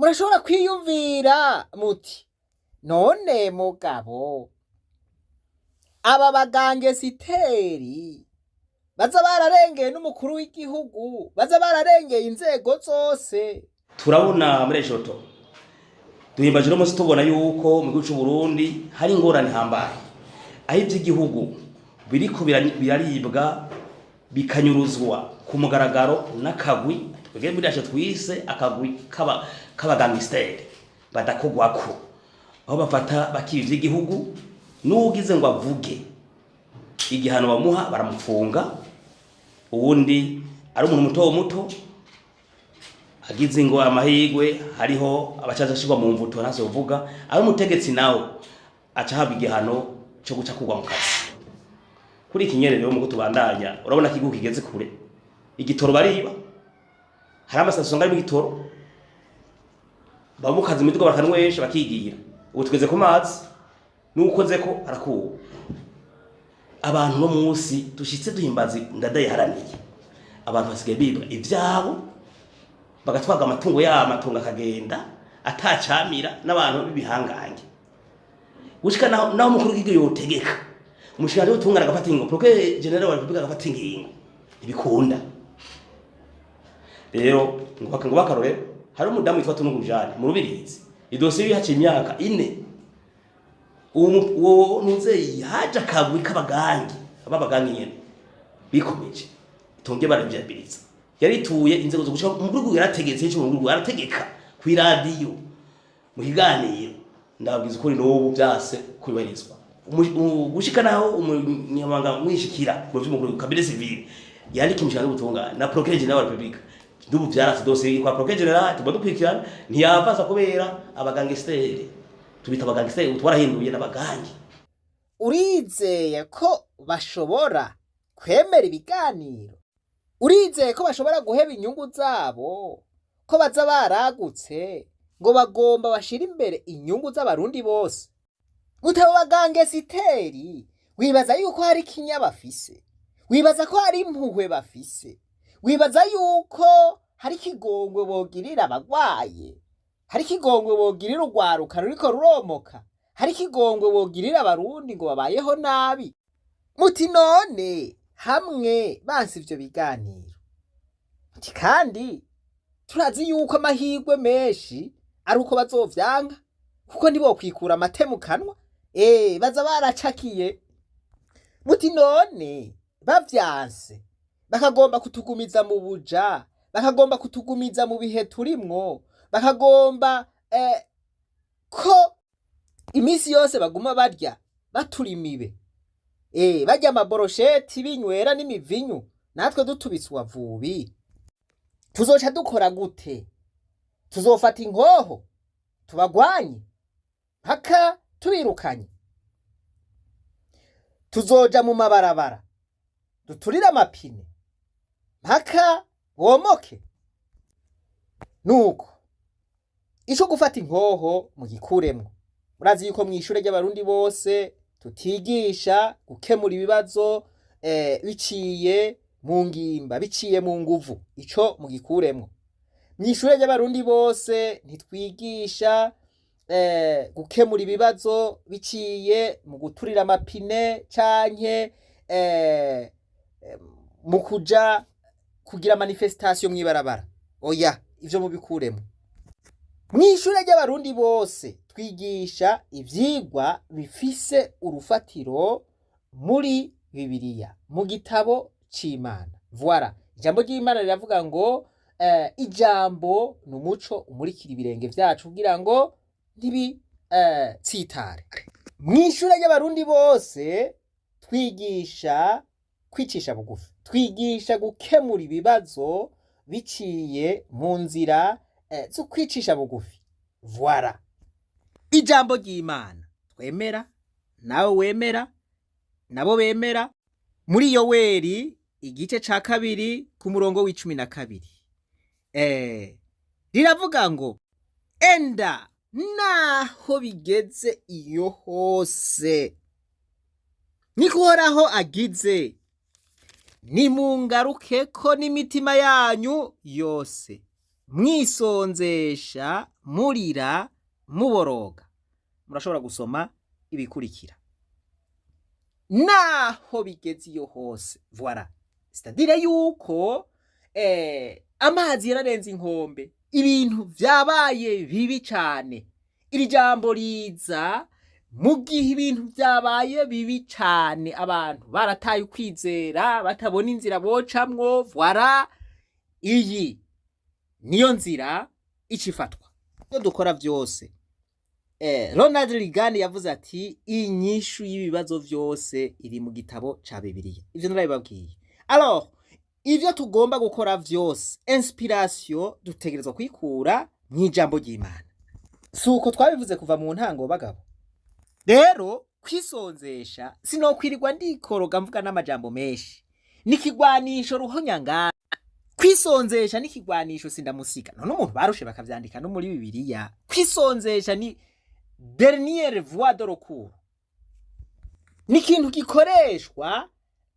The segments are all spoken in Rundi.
murashobora kwiyumvira muti none mugabo aba bagangesiteri baza bararengeye n'umukuru w'igihugu, baza bararengeye inzego zose. Turabona muri Joto duhimbaje no musi tubona yuko mu gihugu cy'u Burundi hari ingorane hambaye, aho ivy'igihugu biriko biraribwa bikanyuruzwa ku mugaragaro n'akagwi twege muri aje twise akagwi k'abagangisteri badakogwako, aho bafata bakivye igihugu n'ugize ngo avuge igihano bamuha baramufunga, uwundi ari umuntu muto agize ngo amahigwe hariho abacaza ashirwa mu mvuto ntazo uvuga, ari umutegetsi nawe aca habwa igihano cyo guca kugwa mu kazi. Kuri ikinyerere rero mugo tubandanya urabona kigu kigeze kure, igitoro bariba, hari amasasonga ari mu gitoro bamukaza imidugo bakanwesha bakigira, ubu tugeze ku mazi nukoze ko arakuwe. Abantu no munsi dushitse duhimbazi ndadaye haraniye, abantu basigaye bibwa ivyabo bagatwaga amatungo y'amatungo akagenda atacamira n'abantu bibihangange. Gushika naho mukuru w'igihugu yotegeka umushikanje utungana agafata ingo proke general wa republika agafata ingingo ibikunda. Rero ngo bakarore hari umudamu witwa Tunugujane mu Rubirizi, idosiye yacu imyaka 4 uwo nuze yaje akagwi k'abagangi ababagangi nyene bikomeje itonge baravyabiriza, yarituye inzego zo gushaka umukuru w'igihugu yarategetse cyo umukuru arategeka ku radio mu higaniro ndabwiza ukuri n'ubu byase kubibarizwa gushika naho umunyamanga mwishikira mu vy'umukuru kabine civile yandika imishanga y'ubutungane na procureur general wa republika ndubu byarase dossier kwa procureur general tubadukurikirana ntiyavaza kubera abagangesteri tubita abagangesteri twarahinduye n'abagangi. Urizeye ko bashobora kwemera ibiganiro? Urizeye ko bashobora guheba inyungu zabo, ko baza baragutse ngo bagomba bashira imbere inyungu z'abarundi bose? Mutabo bagangesiteri wibaza yuko hari kinya bafise, wibaza ko hari impuhwe bafise, wibaza yuko hari kigongwe bogirira abagwaye, hari kigongwe bogirira urwaruka ruriko ruromoka, hari kigongwe bogirira abarundi ngo babayeho nabi? Muti none hamwe bansi ivyo biganiro muti kandi turazi yuko amahirwe menshi ari uko bazovyanka, kuko nibo kwikura amate mu kanwa baza baracakiye. Muti none bavyanse bakagomba kutugumiza mu buja, bakagomba kutugumiza mu bihe turimwo, bakagomba ko imisi yose baguma barya baturimibe barya amaborosheti binywera n'imivinyu, natwe dutubitswa vubi, tuzoca dukora gute? Tuzofata inkoho tubagwanye mpaka tubirukanye? Tuzoja mu mabarabara duturira amapine mpaka bomoke? Nuko ico gufata inkoho mu gikuremwo. Murazi yuko mwishure ry'abarundi bose tutigisha gukemura ibibazo biciye mu ngimba, biciye mu nguvu, ico mu gikuremwo. Mwishure ry'abarundi bose ntitwigisha gukemura ibibazo biciye mu guturira amapine canke mu kuja kugira manifestation mwibarabara. Oya, ivyo mu bikuremwo. Mwishure ry'abarundi bose twigisha ivyigwa bifise urufatiro muri Bibiliya, mu gitabo c'Imana. Voilà, ijambo ry'Imana riravuga ngo ijambo n'umuco umurikira ibirenge vyacu kugira ngo ntibi tsitare. Mwishure ry'abarundi bose twigisha kwicisha bugufi, twigisha gukemura ibibazo biciye mu nzira zo kwicisha bugufi. Voilà, ijambo ry'Imana twemera, nawe wemera, nabo bemera, muri Yoweri igice ca 2 ku murongo w'12 riravuga ngo enda naho bigeze iyo hose nikuhoraho agize, nimungarukeko n'imitima yanyu yose. mwisonzesha murira muboroga. Murashobora gusoma ibikurikira. Naho bigeze iyo hose, voilà, c'est-à-dire yuko amazi yararenze inkombe, ibintu vyabaye bibi cane. Iri jambo riza mu gihe ibintu vyabaye bibi cane, abantu barataye ukwizera, batabona inzira bocamwo, voilà, iyi niyo nzira icifatwa. Iyo dukora vyose, Ronald Reagan yavuze ati inyishu y'ibibazo vyose iri mu gitabo ca Bibiliya. Ivyo narabibabwiye. Alors, ivyo tugomba gukora vyose, inspiration dutegerezwa kwikura mw'ijambo ry'Imana. Suko twabivuze kuva mu ntango bagabo. Rero kwisonzesha sinokwirirwa ndikoroga mvuga n'amajambo menshi. Nikigwanisho ruhonyanga. Kwisonzesha nikigwanisho sindamusika. None umuntu barushe bakavyandika no muri Bibiliya. Kwisonzesha ni dernière voie de recours. Ni ikintu gikoreshwa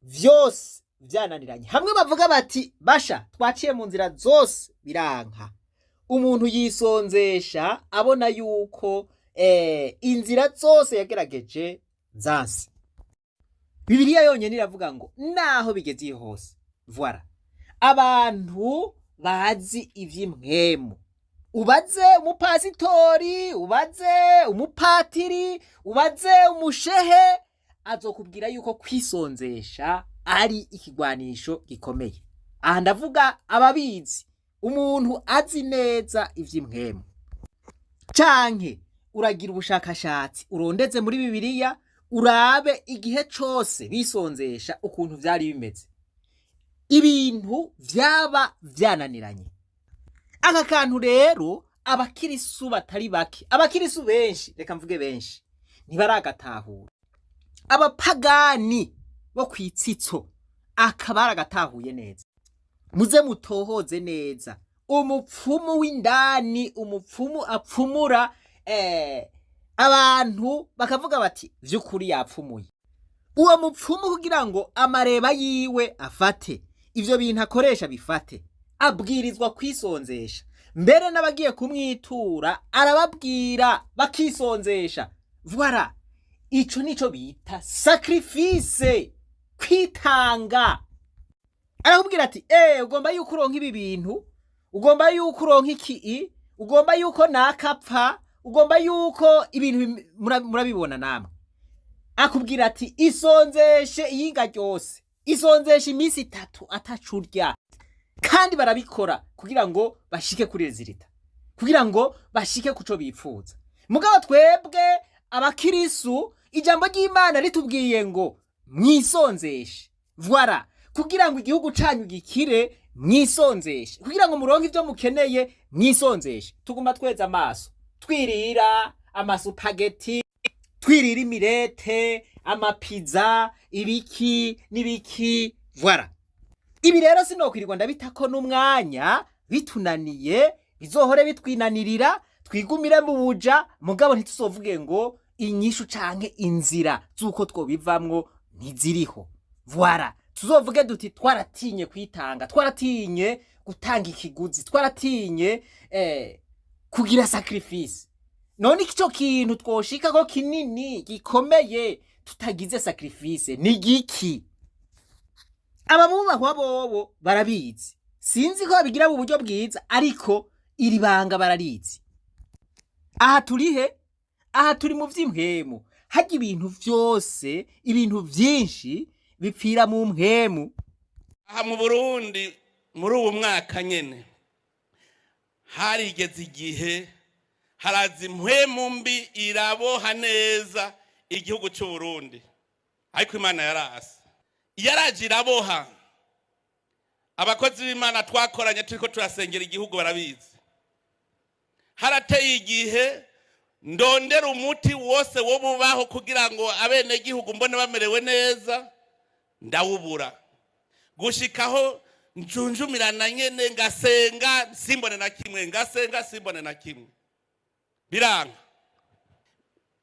vyose vyananiranye. Hamwe bavuga bati basha twaciye mu nzira zose biranka. Umuntu yisonzesha abona yuko inzira zose yagerageje zansi. Bibiliya yonyene iravuga ngo naho bigeze hose, voilà, abantu bazi ivy'imwemu. Ubaze umupasitori, ubaze umupatiri, ubaze umushehe, azokubwira yuko kwisonzesha ari ikigwanisho gikomeye. Aha ndavuga ababizi, umuntu azi neza ivy'imwemu. Canke uragira ubushakashatsi urondeze muri Bibiliya, urabe igihe cose bisonzesha ukuntu vyari bimeze. Ibintu vyaba vyananiranye. Aka kantu rero abakirisu batari bake, abakirisu benshi, reka mvuge benshi, ntibaragatahura. Abapagani bo kwitsitso akabaragatahuye neza. Muze mutohoze neza. Umupfumu w'indani, umupfumu apfumura abantu bakavuga bati vy'ukuri yapfumuye. Uwo mupfumu kugira ngo amareba yiwe afate, ivyo bintu akoresha bifate, abwirizwa kwisonzesha. Mbere n'abagiye kumwitura arababwira bakisonzesha. Voilà, ico nico bita sacrifice, kwitanga. Arakubwira ati ugomba yuko uronka ibi bintu, ugomba yuko uronka iki, ugomba yuko nakapfa, ugomba yuko ibintu murabibona namwe. Akubwira ati isonzeshe iyinga ryose, isonzeshe iminsi 3 atacurya. Kandi barabikora kugira ngo bashike kuri rezilita, kugira ngo bashike kuco bipfuza. Mugabo twebwe abakirisu, ijambo ry'Imana ritubwiye ngo mwisonzeshe. Voilà, kugira ngo igihugu canyu gikire mwisonzeshe, kugira ngo muronke ivyo mukeneye mwisonzeshe. Tuguma tweza amaso, twirira amasupageti, twirira imirete, amapiza, ibiki n'ibiki. Voilà. Ibi rero sinokwirirwa ndabitako n'umwanya, bitunaniye, bizohore bitwinanirira, twigumire mu buja, mugabo ntituzovuge ngo inyishu canke inzira zuko twobivamwo ntiziriho. Voilà, tuzovuge duti twaratinye kwitanga, twaratinye gutanga ikiguzi, twaratinye kugira sacrifice. None ico kintu twoshika ko kinini gikomeye tutagize sacrifice ni giki? Ababubahwa bobo barabizi. Sinzi ko babigira mu buryo bwiza, ariko iri banga bararizi. Aha turihe? Aha turi mu vy'imhemu. Harya ibintu vyose, ibintu vyinshi bipfira mu mpemu. Aha mu Burundi muri uwo mwaka nyene harigeze igihe haraza impwemu mbi iraboha neza igihugu cy'u Burundi, ariko Imana yarasa. Yaraje iraboha. Abakozi b'Imana twakoranye turiko turasengera igihugu barabizi. Harateye igihe ndondera umuti wose wo bubaho kugira ngo abene gihugu mbone bamerewe neza, ndawubura. Gushikaho njunjumirana nyene ngasenga simbone na kimwe, ngasenga simbone na kimwe. Biranga.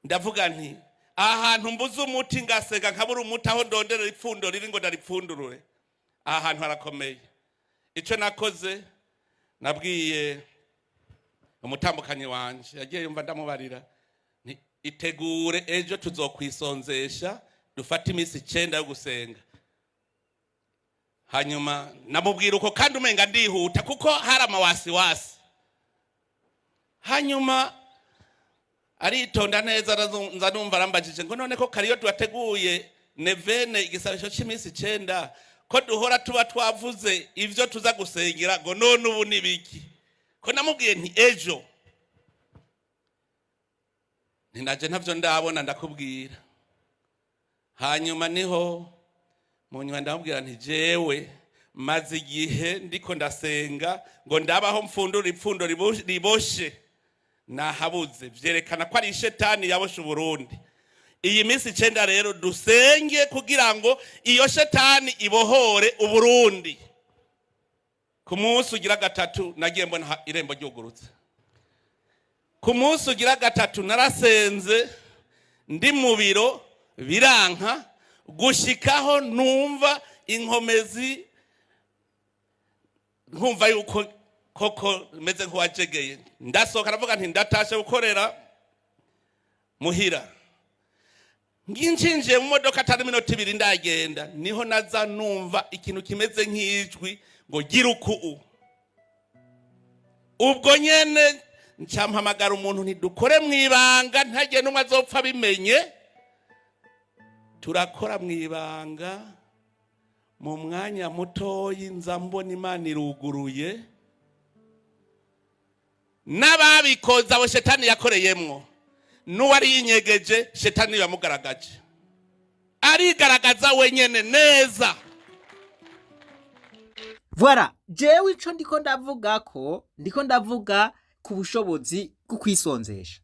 Ndavuga nti ahantu mbuze umuti ngasenga nkabura umuti aho ndondera ipfundo riri ngo ndaripfundurure. Ahantu harakomeye. Ico nakoze nabwiye umutambukanyi wanje yagiye yumva ndamubarira itegure ejo tuzokwisonzesha dufate iminsi 9 yo gusenga. Hanyuma namubwira uko kandi umenga ndihuta kuko hari amawasiwasi. Hanyuma aritonda neza nza numva arambajije ngo none ko kariyo tuwateguye nevene igisabisho cy'iminsi 9 ko duhora tuba twavuze ivyo tuza gusengera ngo none ubu nibiki ko namubwiye nti ejo ninaje ntavyo ndabona ndakubwira. Hanyuma niho munywa ndamubwira nti jewe maze igihe ndiko ndasenga ngo ndabaho mfundura ipfundo riboshe nahabuze vyerekana ko ari shetani yaboshe Burundi. Iyi minsi 9 rero dusenge kugira ngo iyo shetani ibohore Uburundi. Ku munsi ugira 3 nagiye mbona irembo ryugurutse. Ku munsi ugira 3 narasenze ndi mu biro biranka gushikaho numva inkomezi nkumva yuko koko meze nk'uwajegeye ndasohoka navuga nti ndatashe gukorera muhira. Ngincinjiye mu modoka atari minota 2 ndagenda niho naza numva ikintu kimeze nk'ijwi ngo gira uku. Ubwo nyene ncampamagara umuntu ntidukore mwibanga ntagiye numwe azopfa bimenye. Turakora mwibanga mu mwanya muto y'inza mbona Imana iruguruye n'ababikoze abo shetani yakoreyemwo n'uwari yinyegeje shetani yamugaragaje arigaragaza wenyene neza. Voilà, jewe ico ndiko ndavuga ku bushobozi bwo kwisonzesha.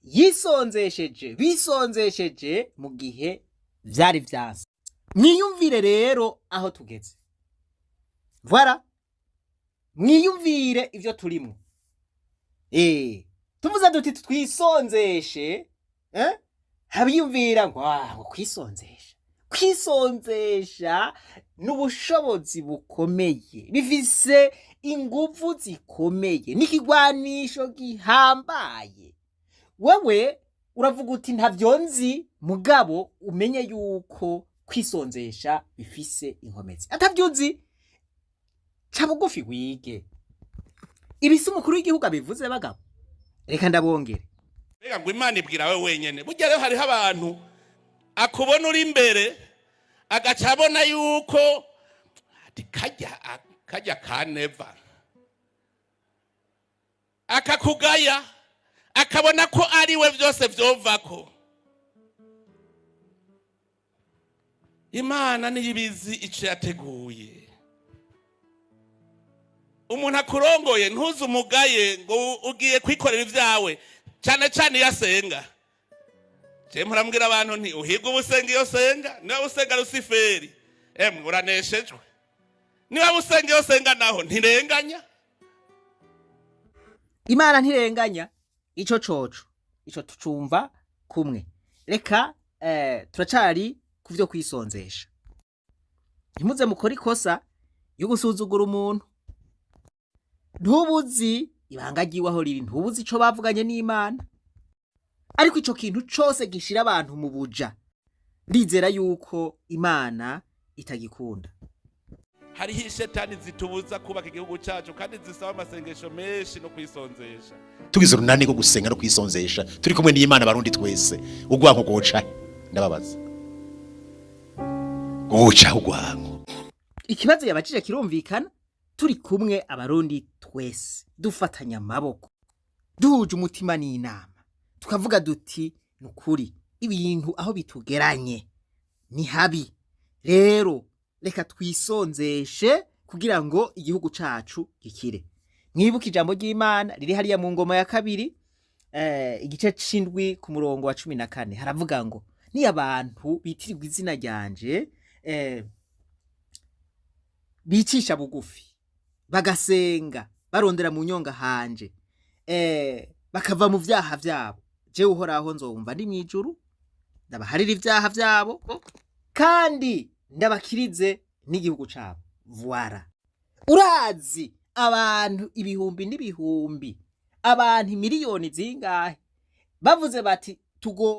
Yisonzesheje bisonzesheje mu gihe vyari vyanse. Mwiyumvire rero aho tugeze. Voilà, mwiyumvire ivyo turimo. Tuvuze duti twisonzeshe, habiyumvira ngo kwisonzesha. Kwisonzesha n'ubushobozi bukomeye, bifise inguvu zikomeye, n'ikigwanisho gihambaye. Wewe uravuga uti ntavyo nzi, mugabo umenye yuko kwisonzesha bifise inkomezi. Atavyuzi ca bugufi wige. Ibisi umukuru w'igihugu abivuze bagabo. Reka ndabongere. Reka ngo Imana ibwira wewe wenyene. Burya rero hariho abantu akubona uri imbere agacabona yuko ati kajya kaneva. Akakugaya akabona ko ari we byose vyovako. Imana niyibizi ico yateguye. Umuntu akurongoye ntuze umugaye ngo ugiye kwikorera ivyawe cyane cyane yasenga. Je murambwira abantu nti uhiga ubusenga iyo senga niba usenga Luciferi uraneshejwe. Niba usenga iyo senga naho ntirenganya. Imana ntirenganya. Ico coco ico tucumva kumwe. Reka turacari kuvyo kwisonzesha. Ntimuze mukora ikosa yo gusuzugura umuntu. Ntubuzi ibanga ryiwaho riri, ntubuzi ico bavuganye n'Imana. Ariko ico kintu cose gishira abantu mu buja, ndizera yuko Imana itagikunda. Hariho shetani zitubuza kubaka igihugu cyacu kandi zisaba amasengesho menshi no kwisonzesha. Tugize urunani rwo gusenga no kwisonzesha turi kumwe n'Imana Barundi twese. Ugwanko goca ndababaza. Goca ugwanko. Ikibazo yabacije kirumvikana. Turi kumwe Abarundi twese dufatanya amaboko, duhuje umutima n'inama, tukavuga duti nukuri ibintu aho bitugeranye ni habi. Rero reka twisonzeshe kugira ngo igihugu cacu gikire. Mwibuke ijambo ry'Imana riri hariya mu ngoma ya 2 igice c'indwi ku murongo wa 14 haravuga ngo ni abantu bitirirwa izina ryanje bicisha bugufi bagasenga barondera mu nyonga hanje bakava mu vyaha vyabo, jewe uhoraho nzowumva ndi mwijuru ndabaharira ivyaha vyabo kandi ndabakirize n'igihugu cabo. Voilà, urazi abantu ibihumbi n'ibihumbi, abantu miliyoni zingahe bavuze bati tugo